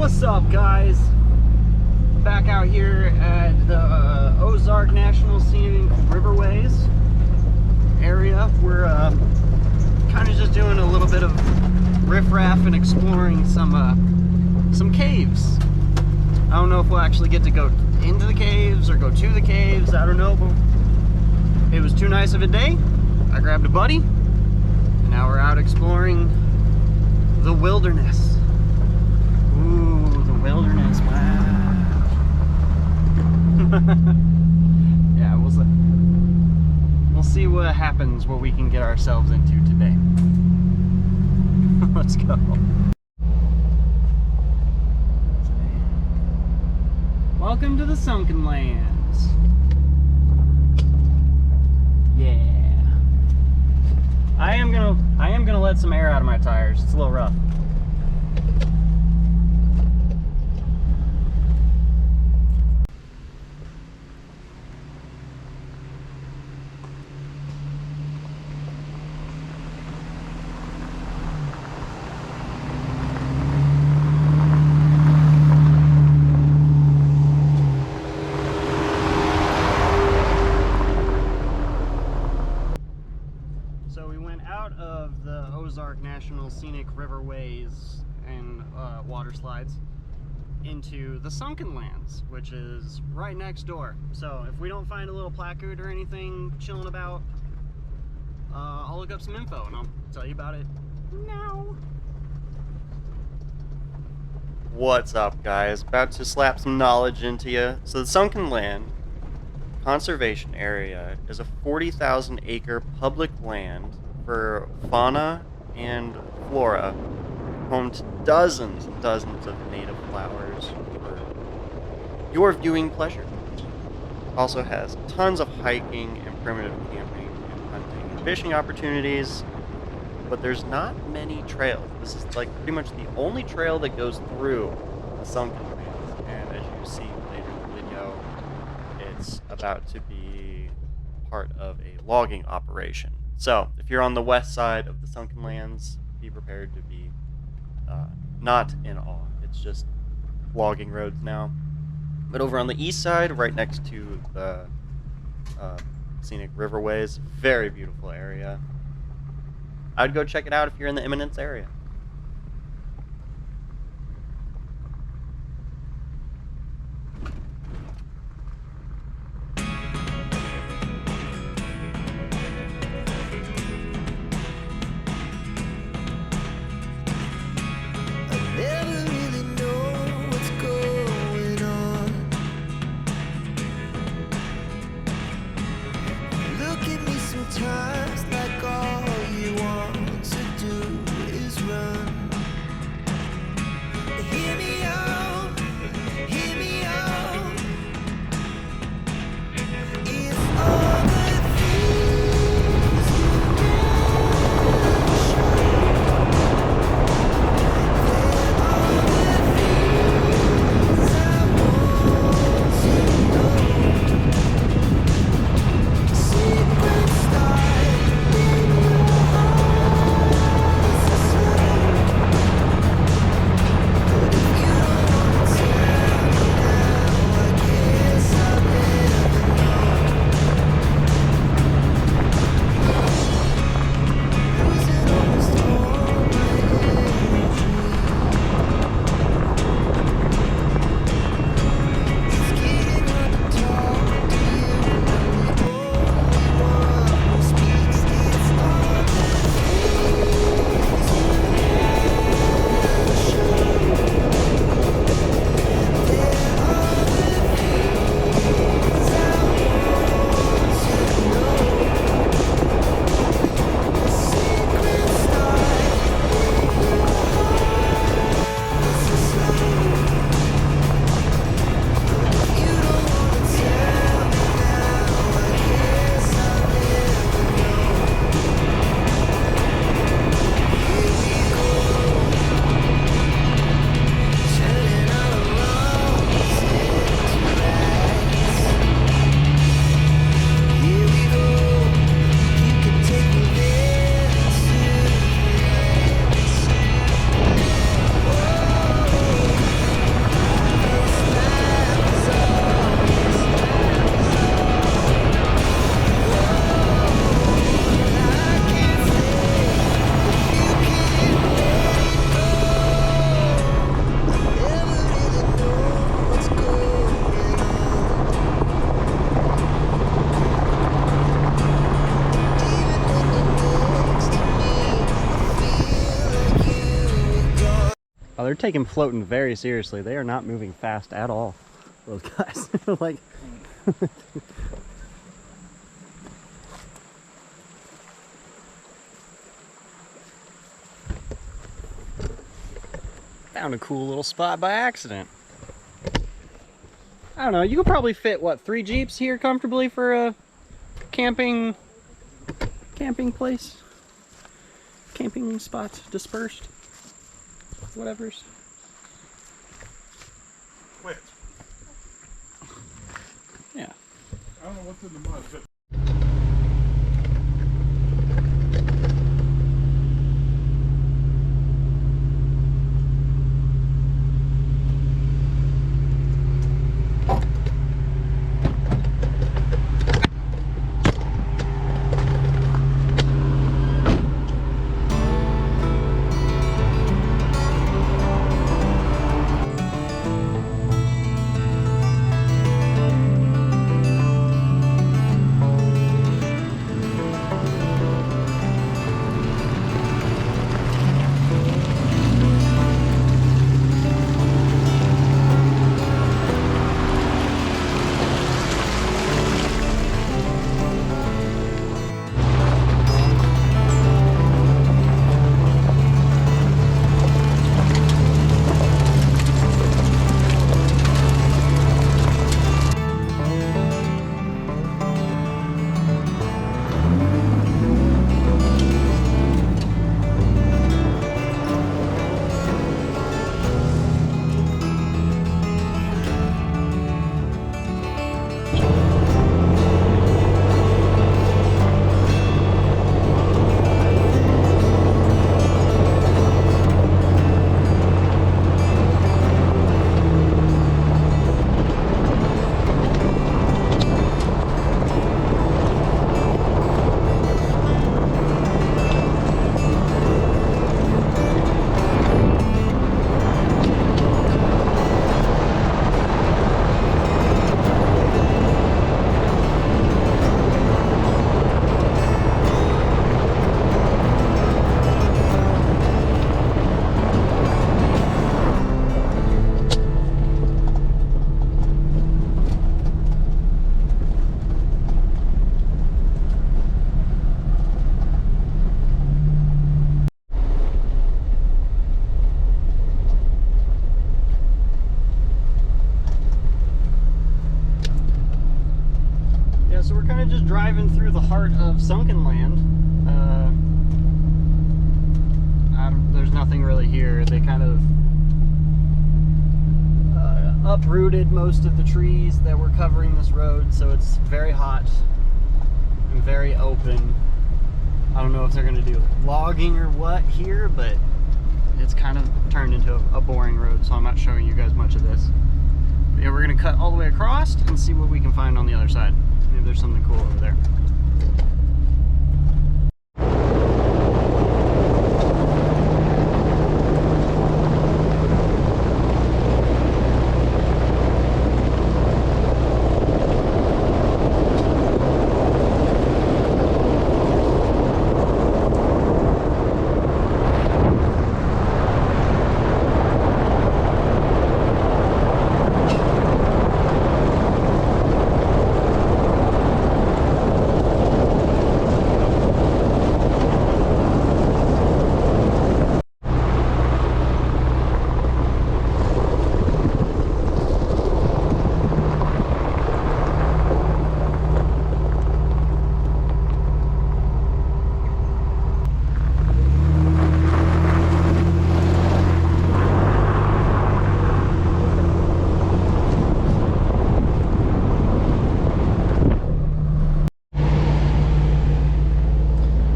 What's up, guys? Back out here at the Ozark National Scenic Riverways area. We're kind of just doing a little bit of riffraff and exploring some caves. I don't know if we'll actually get to go into the caves or go to the caves. I don't know, but it was too nice of a day. I grabbed a buddy, and now we're out exploring the wilderness. Ooh, the wilderness, wow. Yeah, we'll see what happens, what we can get ourselves into today. Let's go. Welcome to the Sunken Lands. Yeah. I am gonna let some air out of my tires. It's a little rough. Of the Ozark National Scenic Riverways and water slides into the Sunken Lands, which is right next door. So if we don't find a little placard or anything chilling about, I'll look up some info and I'll tell you about it now. What's up, guys? About to slap some knowledge into you. So the Sunken Land Conservation Area is a 40,000 acre public land for fauna and flora, home to dozens and dozens of native flowers for your viewing pleasure. Also has tons of hiking and primitive camping and hunting and fishing opportunities, but there's not many trails. This is like pretty much the only trail that goes through the Sunken Lands, and as you see later in the video, it's about to be part of a logging operation. So, if you're on the west side of the Sunken Lands, be prepared to be not in awe. It's just logging roads now. But over on the east side, right next to the scenic riverways, very beautiful area. I'd go check it out if you're in the Eminence area. Sometimes like all you want to do is run. they're taking floating very seriously. They are not moving fast at all, those guys. Like, found a cool little spot by accident. I don't know, you could probably fit, what, 3 Jeeps here comfortably for a camping place? Camping spots dispersed? Whatever's. Wet. Yeah. I don't know what's in the mud, but So we're kind of just driving through the heart of Sunken Land. There's nothing really here. They kind of uprooted most of the trees that were covering this road, so it's very hot and very open. I don't know if they're going to do logging or what here, but it's kind of turned into a boring road, so I'm not showing you guys much of this. But yeah, we're going to cut all the way across and see what we can find on the other side. Maybe there's something cool over there.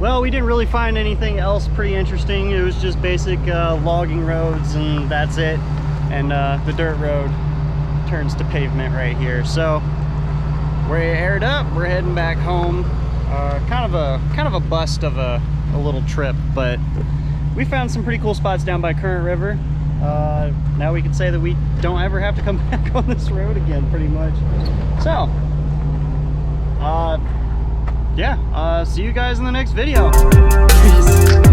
Well, we didn't really find anything else pretty interesting. It was just basic logging roads, and that's it. And the dirt road turns to pavement right here. So we're aired up. We're heading back home. Kind of a bust of a little trip, but we found some pretty cool spots down by Current River. Now we can say that we don't ever have to come back on this road again, pretty much. So yeah, see you guys in the next video. Peace.